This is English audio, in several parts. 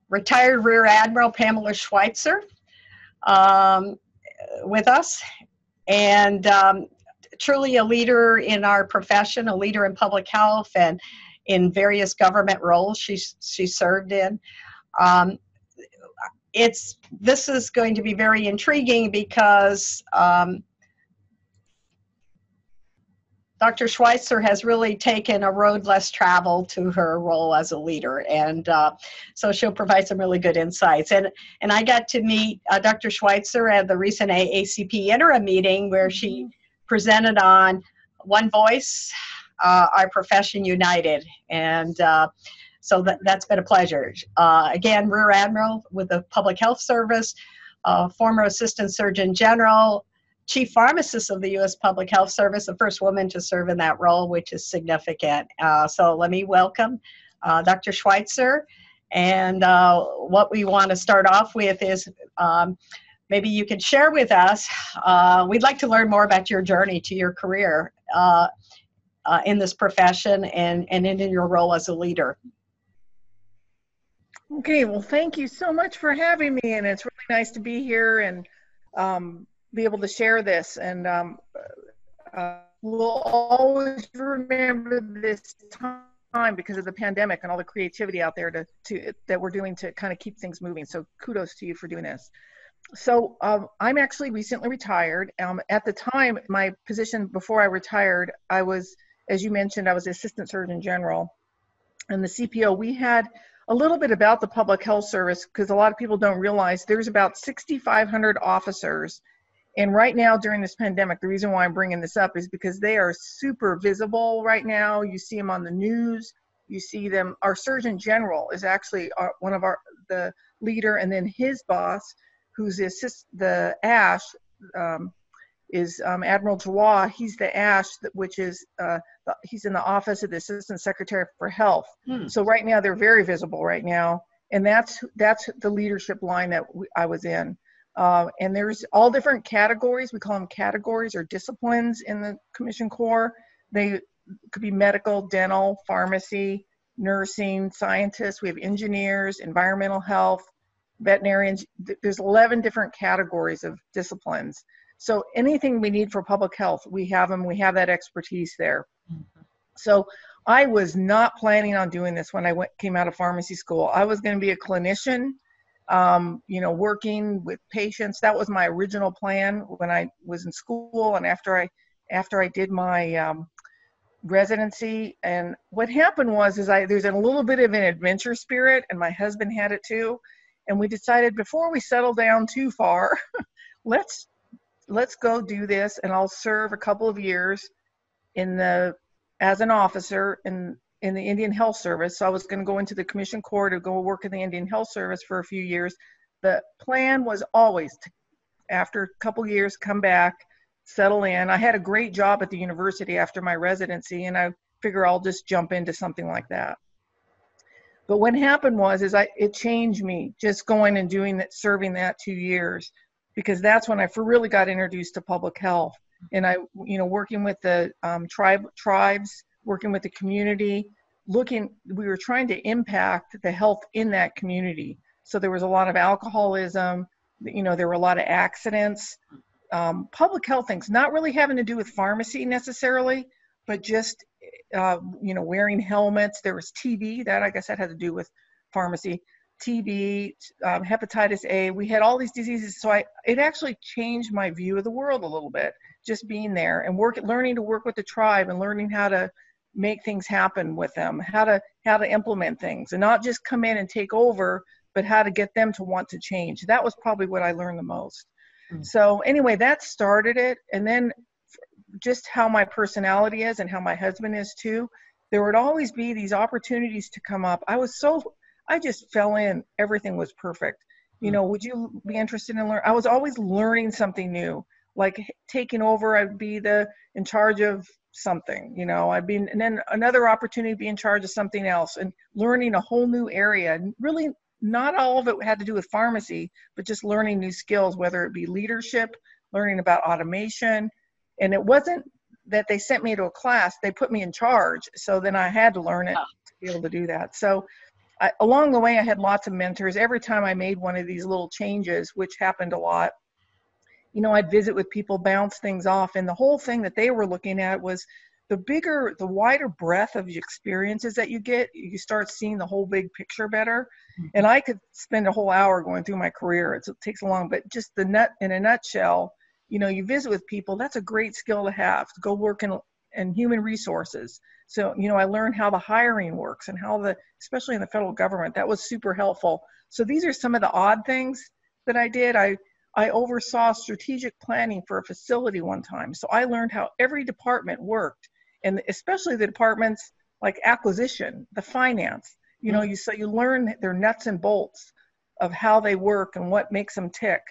retired Rear Admiral Pamela Schweitzer um, with us, and truly a leader in our profession, a leader in public health and in various government roles she served in. Um, this is going to be very intriguing because Dr. Schweitzer has really taken a road less traveled to her role as a leader, and so she'll provide some really good insights. And I got to meet Dr. Schweitzer at the recent AACP interim meeting where she presented on One Voice, Our Profession United, and so that's been a pleasure. Again, Rear Admiral with the Public Health Service, former Assistant Surgeon General, Chief Pharmacist of the U.S. Public Health Service, the first woman to serve in that role, which is significant. So let me welcome Dr. Schweitzer. And what we want to start off with is maybe you can share with us, we'd like to learn more about your journey to your career in this profession and in your role as a leader. Okay, well, thank you so much for having me, and it's really nice to be here and be able to share this. And we'll always remember this time because of the pandemic and all the creativity out there that we're doing to kind of keep things moving. So kudos to you for doing this. So I'm actually recently retired. At the time, my position before I retired, I was, as you mentioned, I was Assistant Surgeon General. And the CPO, we had a little bit about the Public Health Service because a lot of people don't realize there's about 6,500 officers. And right now during this pandemic, the reason why I'm bringing this up is because they are super visible right now. You see them on the news, you see them. Our Surgeon General is actually one of the leader, and then his boss, who's the ASH, is Admiral Jawad. He's the ASH, which is, he's in the Office of the Assistant Secretary for Health. So right now they're very visible right now. And that's the leadership line that I was in. And there's all different categories. We call them categories or disciplines in the Commissioned Corps. They could be medical, dental, pharmacy, nursing, scientists. We have engineers, environmental health, veterinarians. There's 11 different categories of disciplines. So anything we need for public health, we have them. We have that expertise there. So I was not planning on doing this when I came out of pharmacy school. I was going to be a clinician, working with patients. That was my original plan when I was in school and after I did my residency. And what happened was there's a little bit of an adventure spirit, and my husband had it too. And we decided before we settle down too far, let's go do this, and I'll serve a couple of years as an officer in the Indian Health Service. So I was going to go into the Commissioned Corps to go work in the Indian Health Service for a few years. The plan was always to, after a couple of years, come back, settle in. I had a great job at the university after my residency, and I figure I'll just jump into something like that. But what happened was it changed me just going and doing that, serving that 2 years, because that's when I really got introduced to public health. And I, working with the tribes, working with the community, we were trying to impact the health in that community. So there was a lot of alcoholism, there were a lot of accidents, public health things, not really having to do with pharmacy necessarily, but just, wearing helmets. There was TB, that I guess that had to do with pharmacy. TB, hepatitis A, we had all these diseases. So it actually changed my view of the world a little bit, just being there and learning to work with the tribe and learning how to make things happen with them, how to implement things and not just come in and take over, but how to get them to want to change. That was probably what I learned the most. So anyway, that started it. And then just how my personality is and how my husband is too, there would always be these opportunities to come up. I just fell in. Everything was perfect. Would you be interested in learning? I was always learning something new, like taking over. I'd be in charge of something, and then another opportunity to be in charge of something else and learning a whole new area. And really not all of it had to do with pharmacy, but just learning new skills, whether it be leadership, learning about automation. And it wasn't that they sent me to a class, they put me in charge. So then I had to learn it to be able to do that. So along the way, I had lots of mentors. Every time I made one of these little changes, which happened a lot, I'd visit with people, bounce things off. And the whole thing that they were looking at was the wider breadth of experiences that you get, you start seeing the whole big picture better. And I could spend a whole hour going through my career. It takes a long, but just in a nutshell, you visit with people, that's a great skill to have, to go work in human resources. So, I learned how the hiring works and especially in the federal government, that was super helpful. So these are some of the odd things that I did. I oversaw strategic planning for a facility one time. So I learned how every department worked, and especially the departments like acquisition, the finance, so you learn their nuts and bolts of how they work and what makes them tick.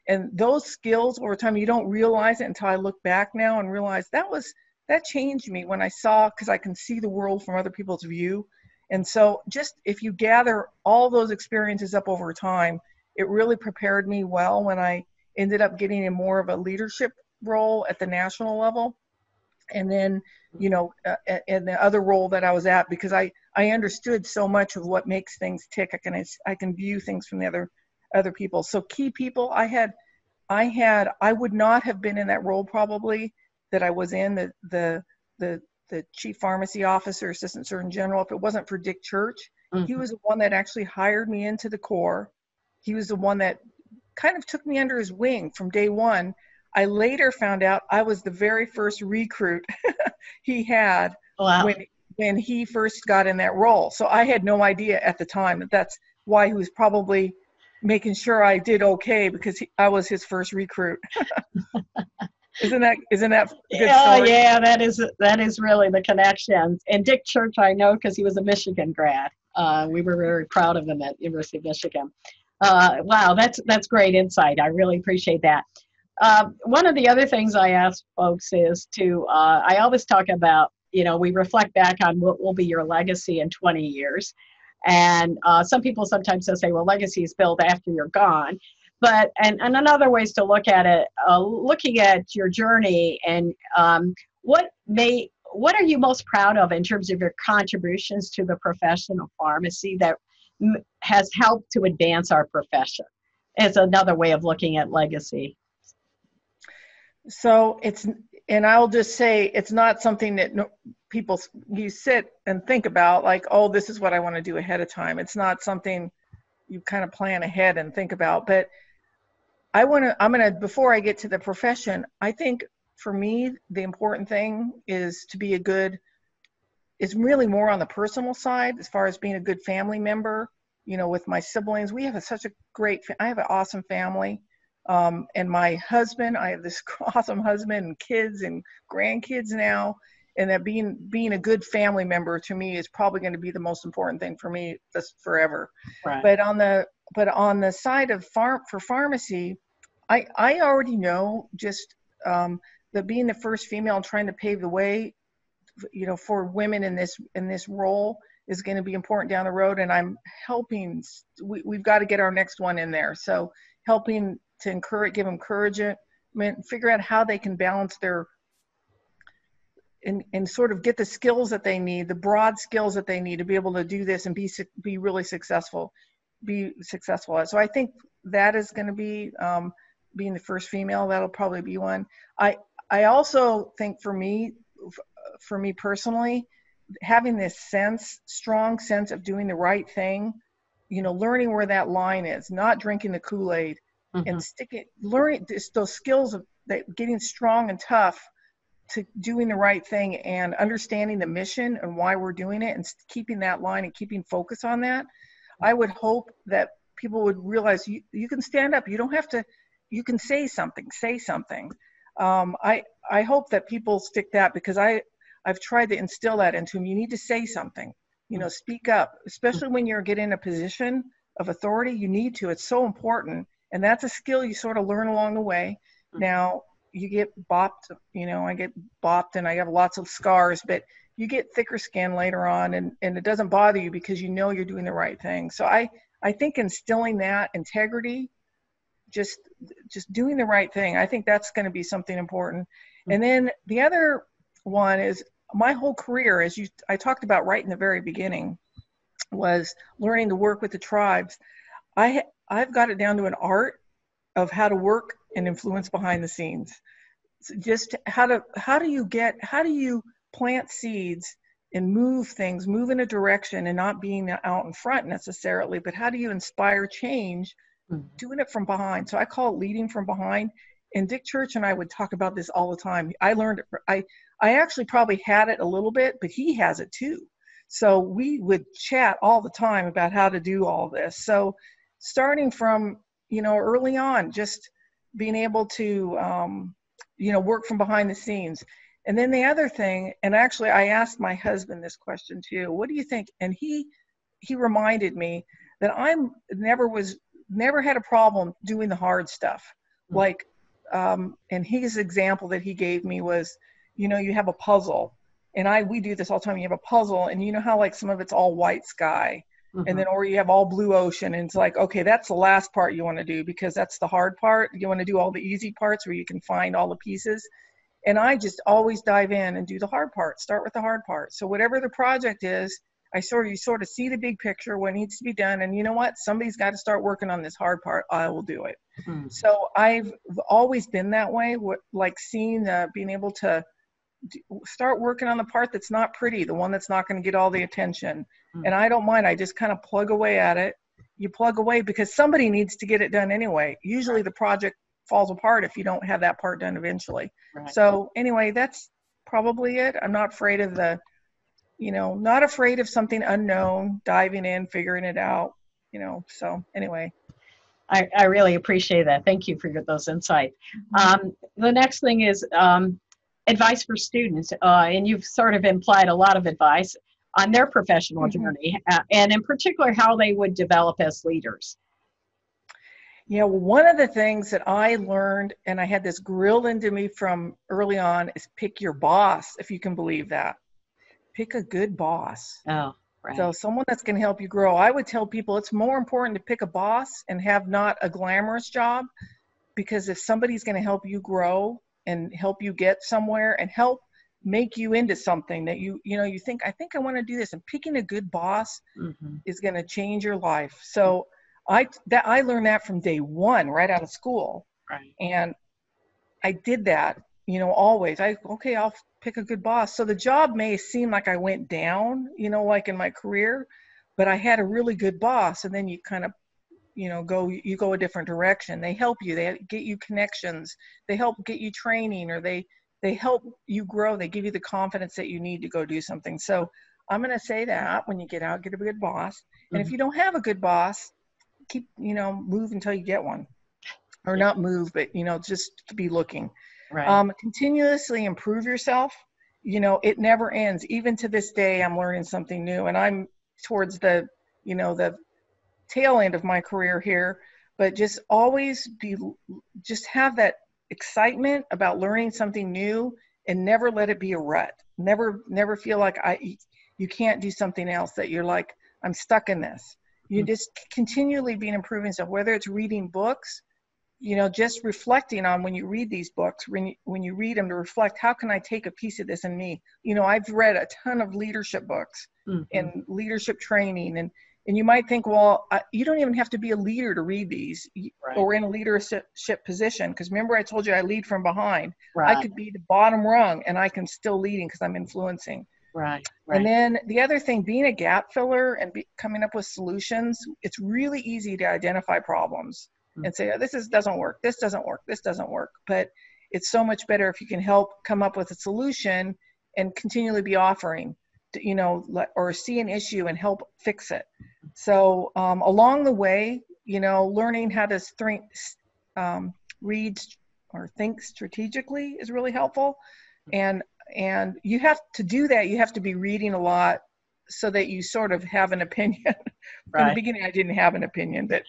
And those skills over time, you don't realize it until I look back now and realize that changed me when I saw, because I can see the world from other people's view. And so just if you gather all those experiences up over time, it really prepared me well when I ended up getting in more of a leadership role at the national level. And then, and the other role that I was at, because I understood so much of what makes things tick. I can view things from the other people. So key people I would not have been in that role probably that I was in, the chief pharmacy officer, assistant surgeon general, if it wasn't for Dick Church. He was the one that actually hired me into the Corps. He was the one that kind of took me under his wing from day one. I later found out I was the very first recruit he had. Wow. when he first got in that role. So I had no idea at the time that's why he was probably making sure I did okay, because I was his first recruit. Isn't that a good story? Yeah, that is really the connection. And Dick Church, I know because he was a Michigan grad. We were very proud of him at University of Michigan. Wow, that's great insight. I really appreciate that. One of the other things I ask folks is I always talk about, we reflect back on what will be your legacy in 20 years. And some people sometimes will say, well, legacy is built after you're gone. But, and another ways to look at it, looking at your journey and what are you most proud of in terms of your contributions to the profession of pharmacy that has helped to advance our profession? It's another way of looking at legacy. So and I'll just say, it's not something that you sit and think about like, oh, this is what I want to do ahead of time. It's not something you kind of plan ahead and think about. But before I get to the profession, I think for me, the important thing is to be it's really more on the personal side, as far as being a good family member, with my siblings. We have I have an awesome family. And my husband, I have this awesome husband and kids and grandkids now. And that being a good family member to me is probably going to be the most important thing for me just forever. Right. But on the side of for pharmacy, I already know just that being the first female and trying to pave the way, for women in this role is going to be important down the road. And I'm helping. We've got to get our next one in there. So helping to give them encouragement, figure out how they can balance and sort of get the skills that they need, the broad skills that they need to be able to do this and be really successful. So I think that is going to be being the first female. That'll probably be one. I also think for me personally, having this strong sense of doing the right thing, learning where that line is, not drinking the Kool-Aid, and learning those skills of getting strong and tough to doing the right thing and understanding the mission and why we're doing it and keeping that line and keeping focus on that. I would hope that people would realize you can stand up. You don't have to, you can say something. I hope that people stick that, because I've tried to instill that into them. You need to say something, speak up, especially when you're getting in a position of authority. You need to, it's so important. And that's a skill you sort of learn along the way. Now, you get bopped, I get bopped and I have lots of scars, but you get thicker skin later on, and it doesn't bother you because you're doing the right thing. So I think instilling that integrity, just doing the right thing, I think that's going to be something important. And then the other one is my whole career, I talked about right in the very beginning, was learning to work with the tribes. I've got it down to an art of how to work and influence behind the scenes. So just how do you plant seeds and move things, move in a direction and not being out in front necessarily, but how do you inspire change, doing it from behind. So I call it leading from behind. And Dick Church and I would talk about this all the time. I learned it, I actually probably had it a little bit, but he has it too. So we would chat all the time about how to do all this. So starting from, early on, just being able to, work from behind the scenes. And then the other thing, and actually I asked my husband this question too, what do you think? And he reminded me that never had a problem doing the hard stuff. Like, and his example that he gave me was, you have a puzzle, and we do this all the time. You have a puzzle, and you know how like some of it's all white sky, and then or you have all blue ocean, and it's like, okay, that's the last part you want to do because that's the hard part. You want to do all the easy parts where you can find all the pieces. And I just always dive in and do the hard part. Start with the hard part. So whatever the project is, you sort of see the big picture, what needs to be done, and you know what? Somebody's got to start working on this hard part. I will do it. So I've always been that way. Like seeing, being able to start working on the part that's not pretty, the one that's not going to get all the attention. And I don't mind. I just kind of plug away at it. You plug away because somebody needs to get it done anyway. Usually the project falls apart if you don't have that part done eventually. So anyway, that's probably it. I'm not afraid of not afraid of something unknown, diving in, figuring it out, so anyway. I really appreciate that. Thank you for those insights. The next thing is advice for students, and you've sort of implied a lot of advice on their professional journey, and in particular, how they would develop as leaders. Yeah, well, one of the things that I learned, and I had this grilled into me from early on, is pick your boss, if you can believe that. Pick a good boss. Oh, right. So someone that's going to help you grow. I would tell people it's more important to pick a boss and have not a glamorous job, because if somebody's going to help you grow and help you get somewhere and help make you into something that you think, I think I want to do this, and picking a good boss is going to change your life. So I learned that from day one, right out of school. Right. And I did that, always. I'll pick a good boss. So the job may seem like I went down, like in my career, but I had a really good boss. And then you kind of, go a different direction. They help you. They get you connections. They help get you training, or they help you grow. They give you the confidence that you need to go do something. So I'm going to say that when you get out, get a good boss. And if you don't have a good boss, keep, move until you get one. Or not move, but, just be looking. Right. Continuously improve yourself. It never ends. Even to this day, I'm learning something new, and I'm towards the tail end of my career here, but just always just have that excitement about learning something new, and never let it be a rut. Never feel like you can't do something else, that you're like, I'm stuck in this. You just continually be improving stuff, whether it's reading books, just reflecting on when you read these books, when you read them, to reflect, how can I take a piece of this in me? I've read a ton of leadership books and leadership training, and you might think, well, you don't even have to be a leader to read these, or in a leadership position, because remember I told you I lead from behind. I could be the bottom rung and I can still leading because I'm influencing. Right. And then the other thing, being a gap filler and coming up with solutions, it's really easy to identify problems and say, oh, this doesn't work, this doesn't work, this doesn't work. But it's so much better if you can help come up with a solution and continually be offering, or see an issue and help fix it. So along the way, learning how to read or think strategically is really helpful. And you have to do that. You have to be reading a lot so that you sort of have an opinion. From the beginning, I didn't have an opinion, but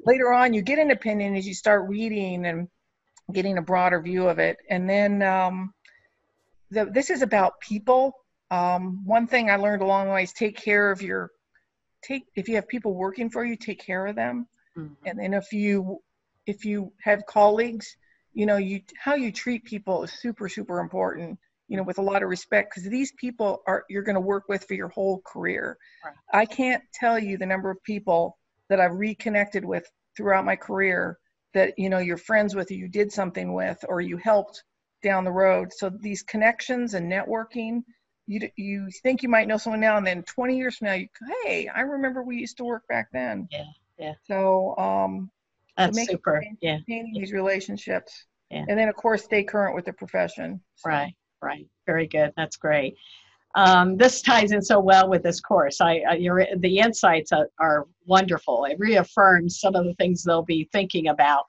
later on you get an opinion as you start reading and getting a broader view of it. And then this is about people. One thing I learned along the way is take care of if you have people working for you, take care of them. And then if you have colleagues, how you treat people is super, super important. you know, with a lot of respect, because these people you're going to work with for your whole career. Right. I can't tell you the number of people that I've reconnected with throughout my career that, you know, you're friends with, or you did something with, or you helped down the road. So these connections and networking, you think you might know someone now, and then 20 years from now, hey, I remember we used to work back then. Yeah, yeah. So That's super. Maintaining these relationships. Yeah. And then, of course, stay current with the profession. So. Right. Very good. That's great. This ties in so well with this course. The insights are wonderful. It reaffirms some of the things they'll be thinking about.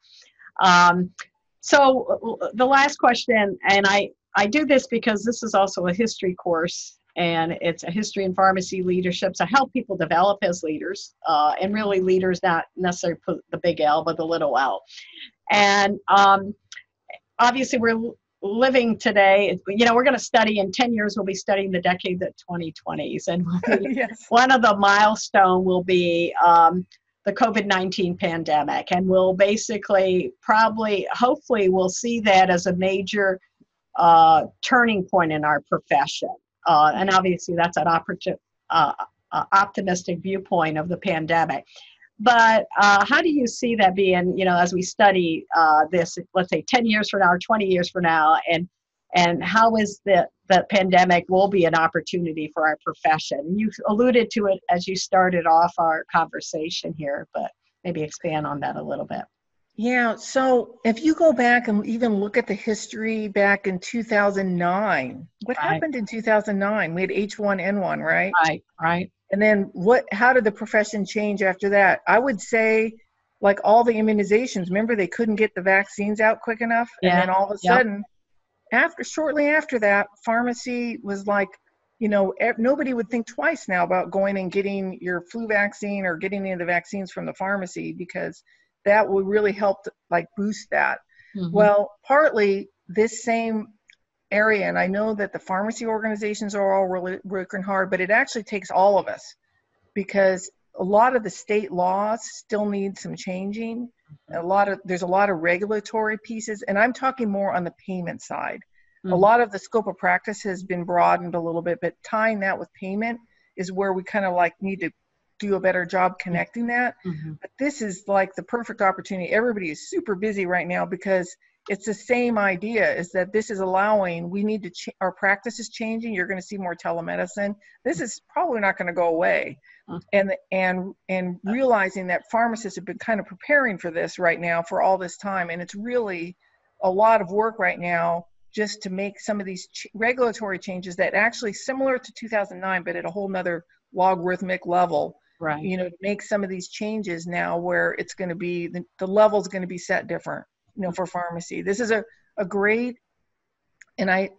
So the last question, and I do this because this is also a history course, and it's a history and pharmacy leadership. So help people develop as leaders, and really leaders, not necessarily put the big L, but the little L. And obviously we're living today, you know, we're going to study in 10 years, we'll be studying the decade of 2020s. And yes. One of the milestone will be the COVID-19 pandemic. And we'll basically hopefully we'll see that as a major turning point in our profession. And obviously that's an optimistic viewpoint of the pandemic. But how do you see that being, you know, as we study this, let's say 10 years from now or 20 years from now, and how is the pandemic will be an opportunity for our profession? You alluded to it as you started off our conversation here, but maybe expand on that a little bit. Yeah, so if you go back and even look at the history back in 2009, what happened in 2009? We had H1N1, right? Right. And then how did the profession change after that? I would say, like all the immunizations, remember they couldn't get the vaccines out quick enough? Yeah. And then all of a sudden, shortly after that, pharmacy was like, you know, nobody would think twice now about going and getting your flu vaccine or getting any of the vaccines from the pharmacy, because that would really help to, like, boost that. Mm-hmm. Well, partly this same area, and I know that the pharmacy organizations are all really working hard, but it actually takes all of us, because a lot of the state laws still need some changing. There's a lot of regulatory pieces, and I'm talking more on the payment side. Mm-hmm. A lot of the scope of practice has been broadened a little bit, but tying that with payment is where we kind of like need to do a better job connecting that. Mm-hmm. But this is like the perfect opportunity. Everybody is super busy right now because it's the same idea, is that this is allowing, we need to, our practice is changing. You're going to see more telemedicine. This is probably not going to go away. And realizing that pharmacists have been kind of preparing for this right now for all this time. And it's really a lot of work right now just to make some of these regulatory changes that actually similar to 2009, but at a whole nother logarithmic level. Right. You know, to make some of these changes now where it's going to be, the level's going to be set different, you know, for pharmacy. This is a great, and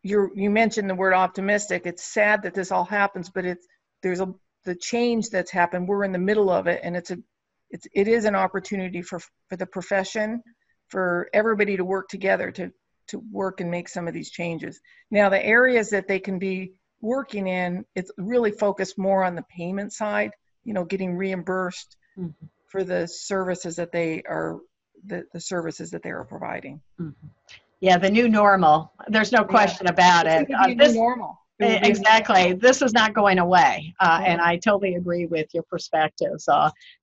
you mentioned the word optimistic. It's sad that this all happens, but the change that's happened, we're in the middle of it, and it is an opportunity for the profession, for everybody to work together to work and make some of these changes. Now, the areas that they can be working in, it's really focused more on the payment side, you know, getting reimbursed mm-hmm. for the services that they are providing. Mm-hmm. Yeah, the new normal. There's no question about it. New normal. Exactly. This is not going away. And I totally agree with your perspectives.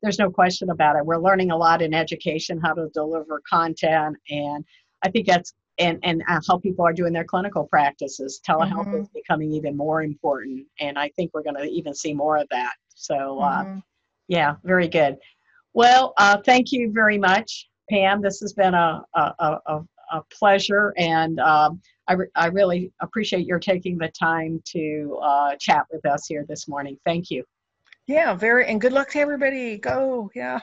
There's no question about it. We're learning a lot in education, how to deliver content. And I think that's, and how people are doing their clinical practices. Telehealth mm-hmm. is becoming even more important. And I think we're going to even see more of that. So, mm-hmm. Yeah, very good. Well, thank you very much, Pam. This has been a pleasure. And I really appreciate your taking the time to chat with us here this morning. Thank you. Yeah, and good luck to everybody. Go. Yeah.